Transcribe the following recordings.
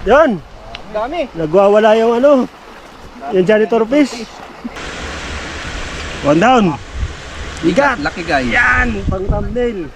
Yan. Dami. Nagwawala yung ano. Yung janitor fish. One down. Bigat. Laki guys. Yan. Pang thumbnail.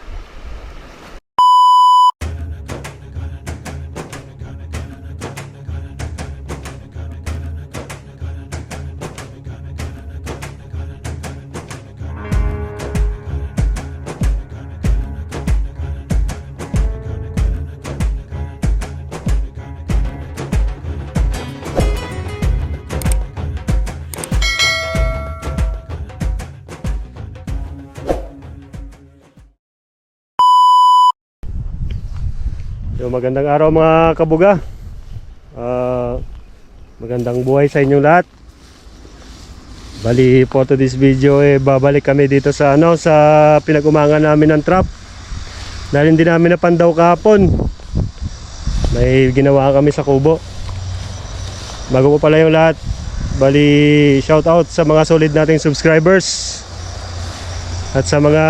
So, magandang araw mga kabuga. Magandang buhay sa inyong lahat. Bali for today's video babalik kami dito sa sa pinag-umangan namin ng trap. Dahil hindi namin napandaw kahapon. May ginawa kami sa kubo. Bago po pala yung lahat, bali shout out sa mga solid nating subscribers at sa mga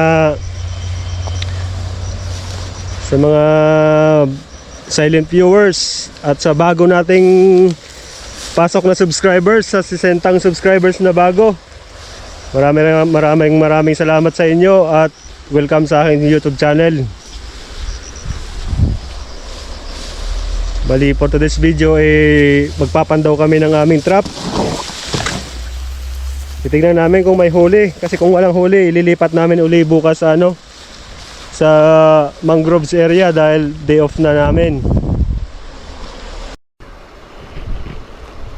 silent viewers at sa bago nating pasok na subscribers, sa 60 subscribers na bago. Maraming salamat sa inyo at welcome sa aking YouTube channel. Bali for today's video magpapandaw kami ng aming trap. Titignan namin kung may huli, kasi kung walang huli ililipat namin uli bukas sa mangroves area dahil day off na namin.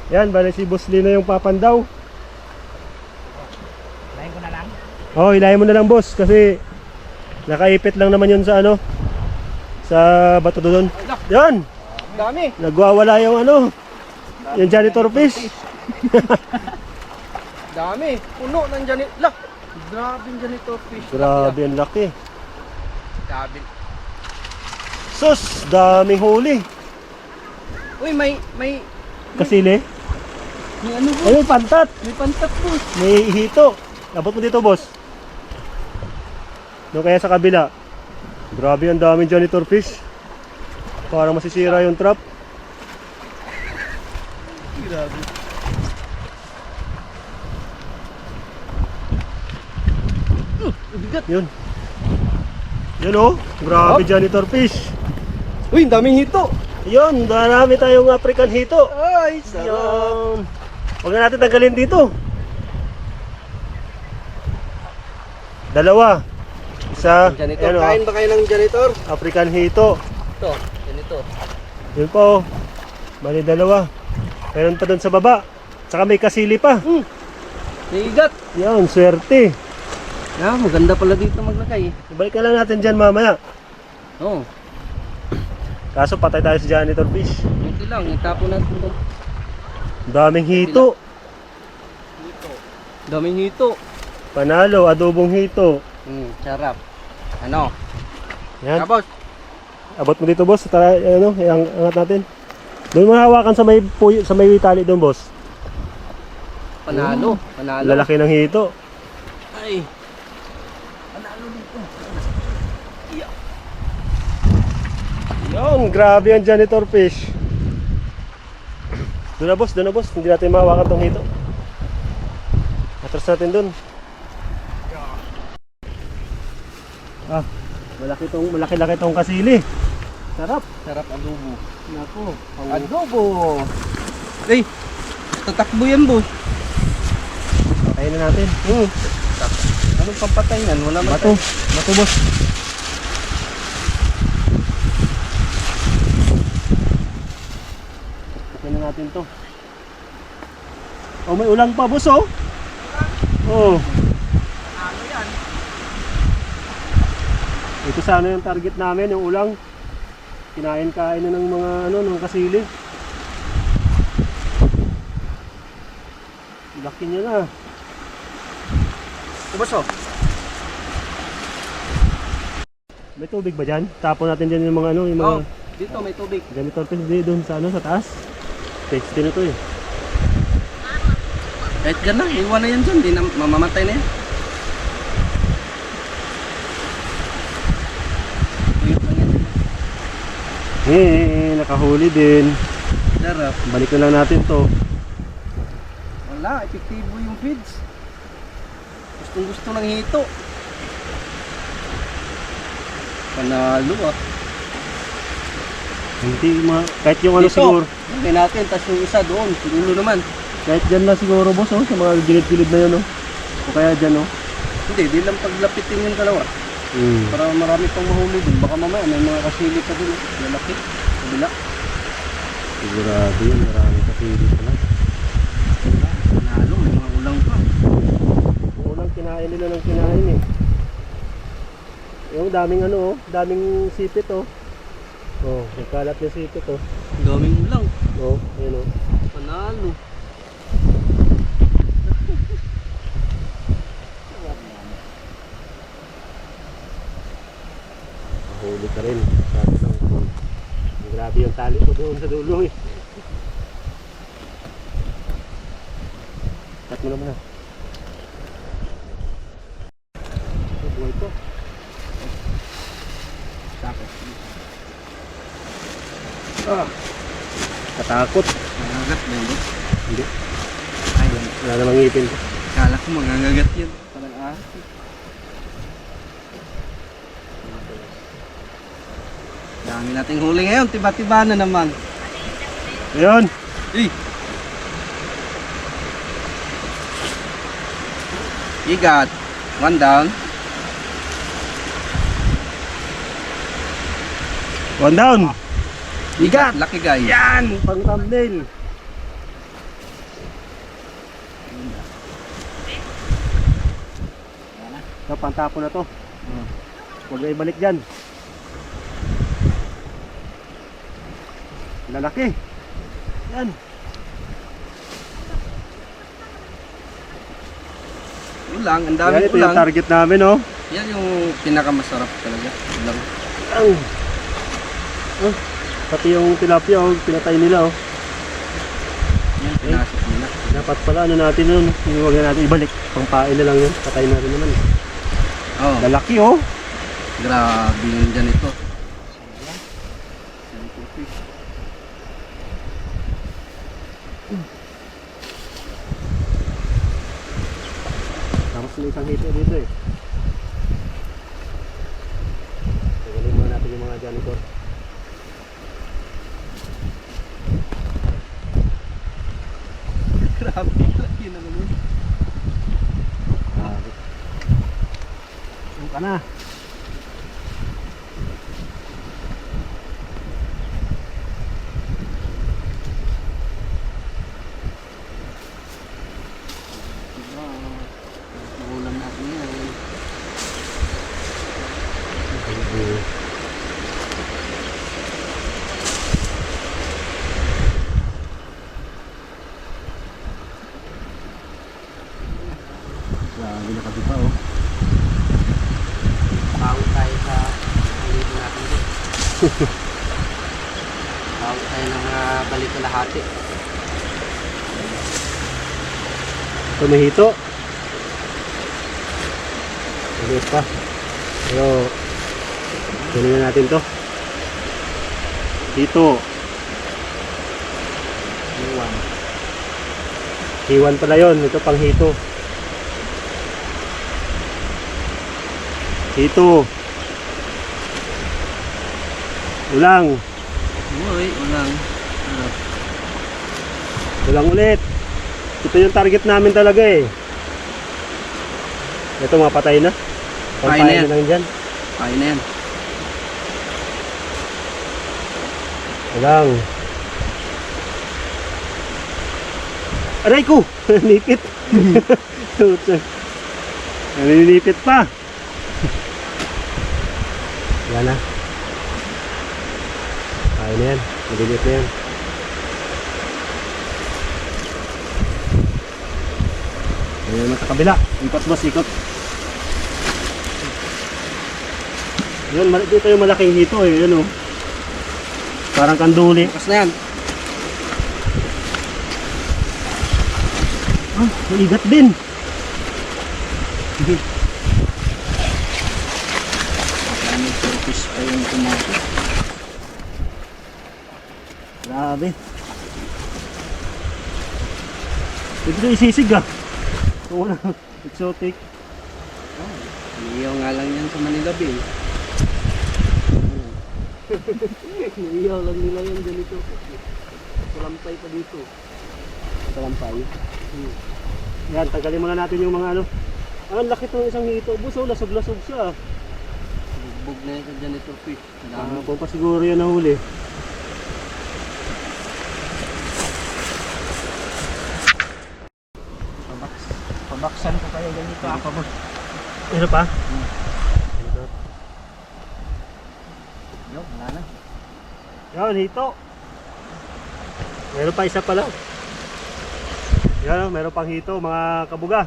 Yan, bali si Boss Lino yung papandaw. Ilayin ko na lang. Oh, ilayin mo na lang boss, kasi nakaipit lang naman yun sa sa bato doon. Yan! Dami. Nagwawala yung yung janitor fish. Dami. Puno ng janitor. Grabe yung janitor fish. Grabe, ang laki. Grabe. Sus, daming huli. Uy, may Kasili. may ano po? Ay, may pantat. May pantat po. May hito. Abot mo dito, boss. Doon kaya sa kabila. Grabe, ang daming janitor fish. Parang masisira yung trap. Grabe. Bigat. Yun. Yun oh. Grabe, janitor fish. Uy, ang daming hito. Yun, marami tayong African hito. Ay, sarap. Yun. Huwag na natin tanggalin dito. Dalawa. Isa. Janitor. Ayan, Kain ba kayo ng janitor? African hito. Ito, ganito. Yun po. Bali dalawa. Meron pa doon sa baba. Saka may kasili pa. Bigat. Yan, swerte. Maganda pala dito maglagay. Ibalik ka lang natin dyan mamaya. Oo. Kaso patay tayo sa janitor fish. Okay lang, itapon natin ito. Daming hito. Daming hito. Panalo, adobong hito. Sarap. Ano? Yan. Tapos, Abot mo dito, boss. Tara, angat natin. Doon mo hawakan sa may tali doon, boss. panalo. Panalo. Lalaki ng hito. Ay. Panalo dito. Yun, grabe ang janitor fish. Doon na, boss. Doon na, boss. Hindi natin mahawakan tong hito. Atras natin doon. Malaki-laki tong kasili. Sarap. Sarap adobo. Nako. Adobo. Ay, tatakbo yan, boss. Patayin na natin. Anong pampatay yan? Wala man Bato. Bato, boss. Patayin na natin to. Oh, may ulang pa, boss, oh. Oh. Ano yan? Ito sana yung target namin, yung ulang. Kinain-kain na ng mga ng kasili. Laki niya na. Boss, oh. May tubig ba dyan? Tapon natin dyan yung mga yung mga Dito may tubig. janitor fish doon sa sa taas. Tasty na to eh. Kahit gan lang, iwan na yan dyan. Di na mamamatay na yan. Tuyok lang yan. Nakahuli din. Sarap. Balik na lang natin to. Wala, epektibo yung feeds. Gustong gusto ng hito. Panalo ah. Hindi kahit yung ano Dito, siguro. lagay natin, tapos yung isa doon, siguro naman. Kahit dyan na siguro boss oh, sa mga gilid-gilid na yun oh. O kaya dyan oh. Hindi, di lang paglapitin yung dalawa. Para marami pang mahuli dun. Baka mamaya may mga kasili pa dun. Lalaki. Kabila. Sigurado yun, marami kasili pala. Panalo, may mga ulang pa. Yung ulang kinain nila ng kinain eh. Yung daming ano oh, daming sipit oh. Oh, nagkalat yung sipit oh. Daming ulang. Oh, ayun oh. Panalo. Huli ka rin. Sabi lang po. Grabe yung tali ko doon sa dulo eh. Cut mo naman na. Buhay ko. Takot. Katakot. Nangagat ba yun? Hindi. Ayun. Wala namang ngipin ko. Kala ko mangangagat yun. Parang dami nating huli ngayon. Tiba-tiba na naman. Ayun. Eh! Igat. One down. One down. Igat. Lucky guy. Yan! Pang thumbnail. So, pantapon na to. Huwag na ibalik dyan. Lalaki. Yan. Ulang. Ang Yan, daming ito ulang. yung target namin, oh. Yan yung pinakamasarap talaga. Ulang. Pati yung tilapia, oh, pinatay nila, oh. Yan, pinasok nila. Dapat pala, ano natin nun, huwag na natin ibalik. Pangpain na lang yun, patay na rin naman. Oh, Lalaki, oh. grabe yun dyan ito. Tapos may isang hito dito, eh. Tagalin muna natin yung mga janitor. Grabe, laki naman yun. Yung ka na. Naulam natin yan. Grabe na kasi pa, oh. Pawag tayo sa halito natin din. Pawag tayo ng balik na lahati. Ito may hito. Maliit pa. Pero, kunin na natin to. Hito. Iwan. Iwan pala yun. Ito pang hito. Hito. Ulang. Uy, ulang. Ulang ulit. Ito yung target namin talaga eh. Ito mga patay na. Patay na yan. Pampain lang dyan. Kain na yan. Ulang. Aray ko! Nipit. Naninipit pa. Yan na. Kain na yan. Maliliit na yan. Ayan ang kakabila. Ikot boss, ikot. Yun, dito yung malaking hito eh. Yun oh. Parang kanduli. Bukas na yan. Ah, maigat din. May surface pa yung tomato. Grabe. Ito isisig ah. Oo na. Exotic. Niyaw nga lang yan sa Manila Bay. Niyaw lang nila yan ganito. Salampay pa dito. Salampay. Yan, tanggalin muna natin yung mga ano. Ang laki to ng isang hito. Buso, lasog-lasog siya. Bugbog na yan sa janitor fish. Kung pa siguro yan nahuli. Pabaksan ko kayo ganito. Ako mo. Ano pa? Yo, wala na. Yan, hito. Meron pa isa pala. Yan, meron pang hito, mga kabuga.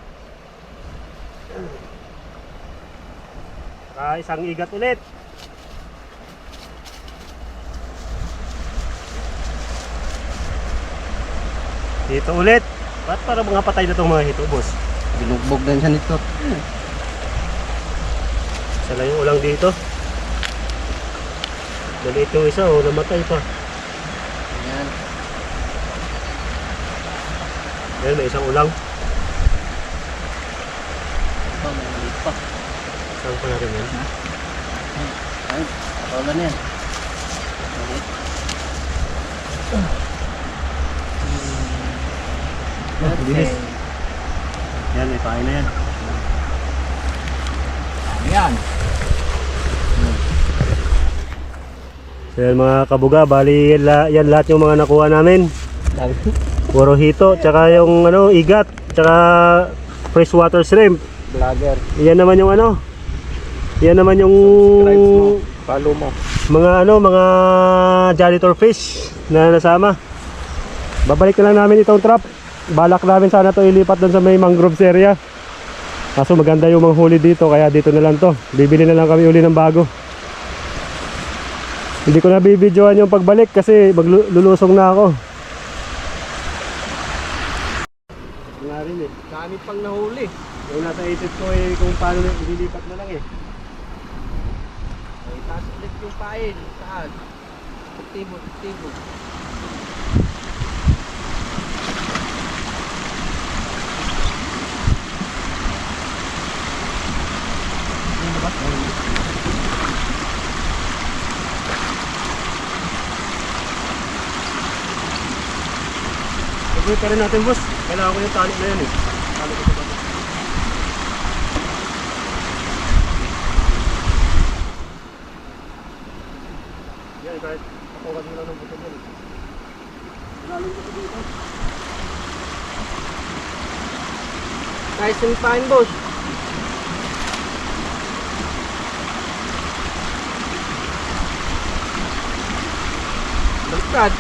Isang igat ulit. Hito ulit. Ba't parang mga patay na itong mga hito, boss? Binugbog na yung janitor. Isa lang yung ulang dito. Maliit yung isa, oh, namatay pa. Yan. Yan, may isang ulang. Ito, may maliit pa. Saan pa natin yan? Ay, patawalan yan. Maliit. Bilis. Yan, may pain na yan. Ayan. So yan mga kabuga, bali yan lahat yung mga nakuha namin. Puro hito, tsaka yung ano, igat, tsaka freshwater shrimp. Vlogger. Yan naman yung ano. Yan naman yung Subscribe mo. Follow mo. mga ano, mga janitor fish na nasama. Babalik na lang namin itong trap. Balak namin sana to ilipat doon sa may mangroves area. Kaso maganda yung mga huli dito, kaya dito na lang to. Bibili na lang kami uli ng bago. Hindi ko na bibidyoan yung pagbalik kasi maglulusong na ako. Nga rin eh. Dami pang nahuli. Yung nasa isip ko eh kung paano ililipat na lang eh. Ay, taas ulit yung pain. Saan? Tibo. Pag-uwi pa rin natin, boss. Kailangan ko yung tali na yan eh. Tali ko ba? Yan, kahit kapukat mo lang ng buto dyan. Lalim ko dito. Nice and fine, boss. Baliktad.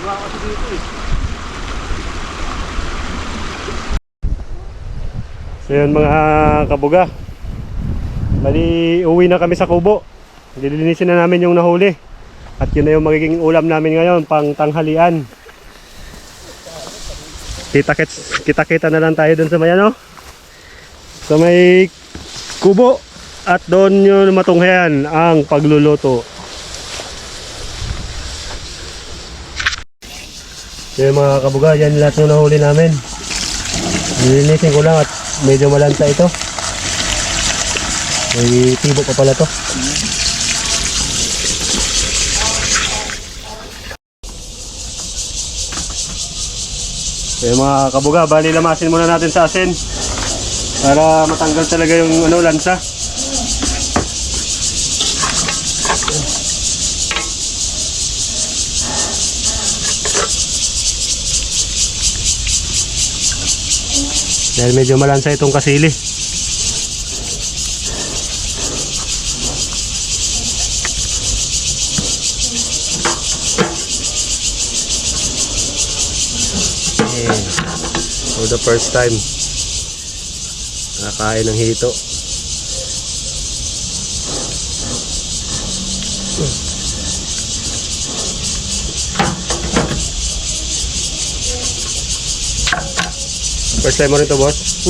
Kasi dito eh. So yun mga kabuga, bali uwi na kami sa kubo. Lilinisin na namin yung nahuli. At yun na yung magiging ulam namin ngayon, pang tanghalian. Kita-kita na lang tayo dun sa may ano, sa may kubo. At doon yung matunghayan ang pagluluto. So yung mga kabuga, yan lahat yung nahuli namin. Nilinisin ko lang at medyo malanta ito. May tibo pa pala to. So yung mga kabuga, bali lamasin muna natin sa asin para matanggal talaga yung ano, lansa. Dahil medyo malansa itong kasili. Ayan. For the first time, nakakain ng hito. First time mo rin to, boss?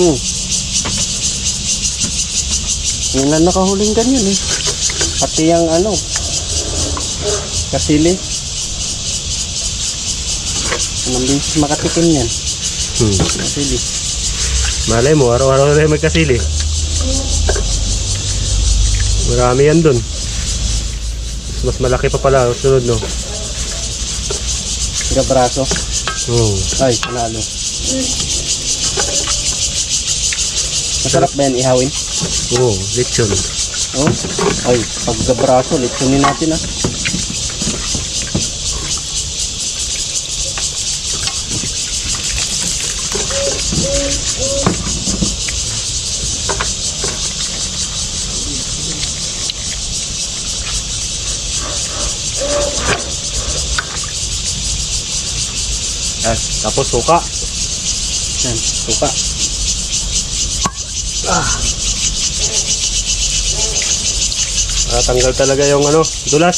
Yung na nakahuling ganyan eh. Pati yung ano, kasili. Anong beses makatikim yan? Kasili. Malay mo, araw-araw na may kasili. Marami yan dun. Mas malaki pa pala sunod, no? Gabraso. Oh. Ay, panalo. Masarap ba yan ihawin? Oo, lechon. Oh. Ay, pag gabraso, litsunin natin ah. Yan, tapos suka. Yan, suka. Tanggal talaga yung ano, dulas.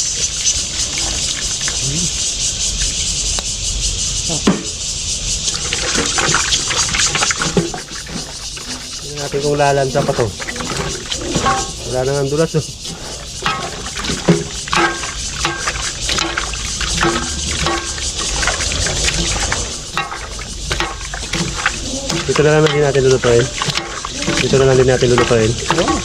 Tingnan natin kung lalansa pa to. Wala na ang dulas, oh. Dito na lang din natin lulutuin. Dito na lang din natin lulutuin. Oh.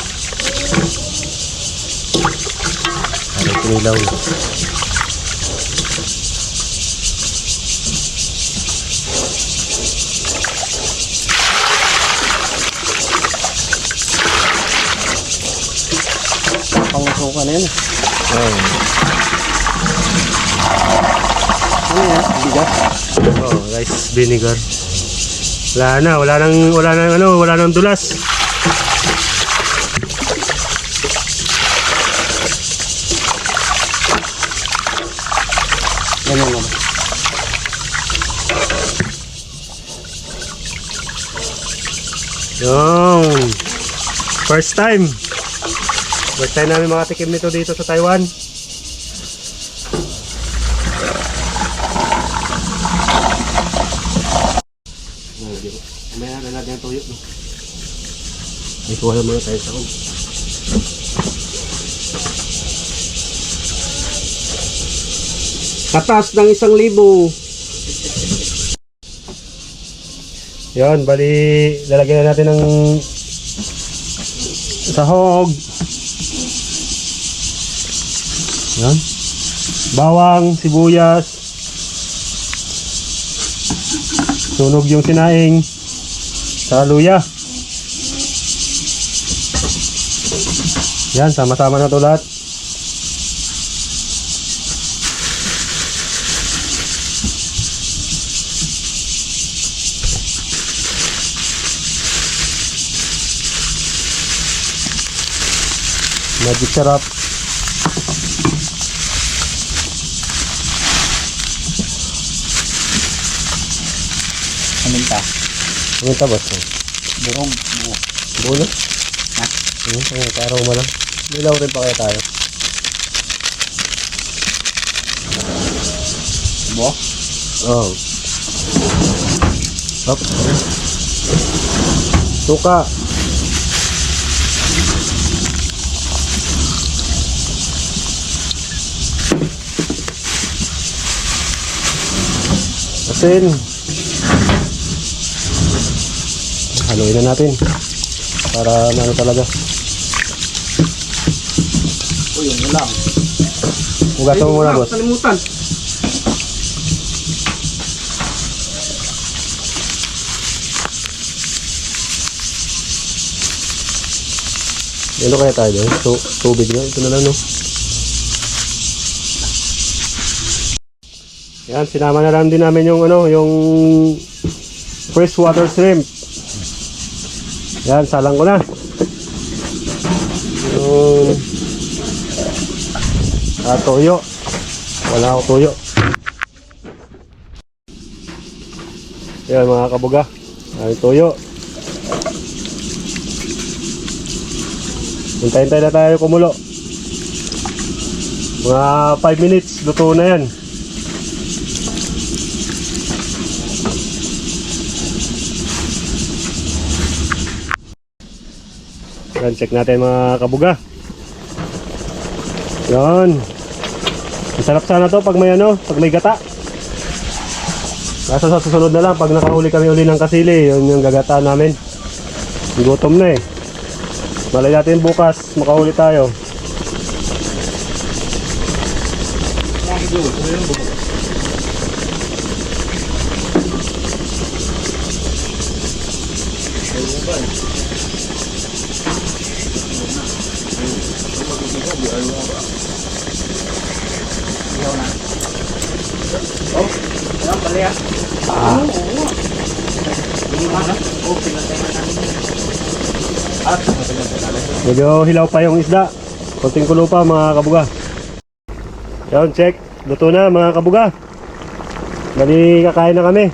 Parang kinilaw na. Pang-suka na yan. Oh. Ano yan? Bigas? Oh, rice vinegar. Wala nang dulas. Yan lang naman. Yung first time namin makatikim nito dito sa Taiwan. May na natin ang tuyo, no? May kuha muna tayo sa kong. Katas ng 1,000. Yan, bali lalagyan na natin ng sahog. Yan. Bawang, sibuyas. Sunog yung sinaing. Sa luya. Yan, sama-sama na ito lahat. Magic sarap. Paminta. Paminta ba? Durog. Buo na? Ha? Parang mo lang. Nilaw rin pa kaya tayo. Bo? Oh. Hop. Suka. Asin. Haluin na natin para ano talaga. Uy, yun lang. Hugasan mo muna, boss. Kalimutan. Ano kaya tayo doon? Tubig na. Ito na lang, no? Yan, sinama na lang din namin yung ano, yung freshwater shrimp. Yan, salang ko na. Yung tuyo. Wala ako tuyo. Yan mga kabuga. Ang tuyo. Hintayin-tayin na tayo kumulo. Mga 5 minutes, luto na yan. Yan, check natin mga kabuga. Yan. Masarap sana to pag may ano, pag may gata. Kaso sa susunod na lang, pag nakahuli kami uli ng kasili, yun yung gagata namin. Gutom na eh. Malay natin bukas, makahuli tayo. Ayan, pala yan. Medyo hilaw pa yung isda. Konting kulo pa mga kabuga. Yan, check. Luto na mga kabuga. Bali kakain na kami.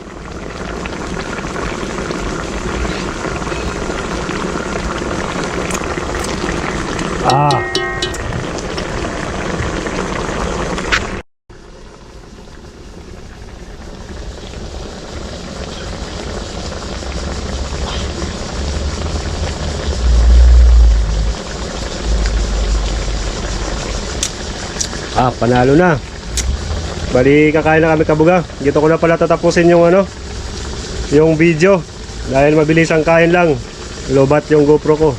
Panalo na. Bali kakain na kami kabuga. Dito ko na pala tatapusin yung ano, yung video. Dahil mabilis ang kain lang. Lobat yung GoPro ko.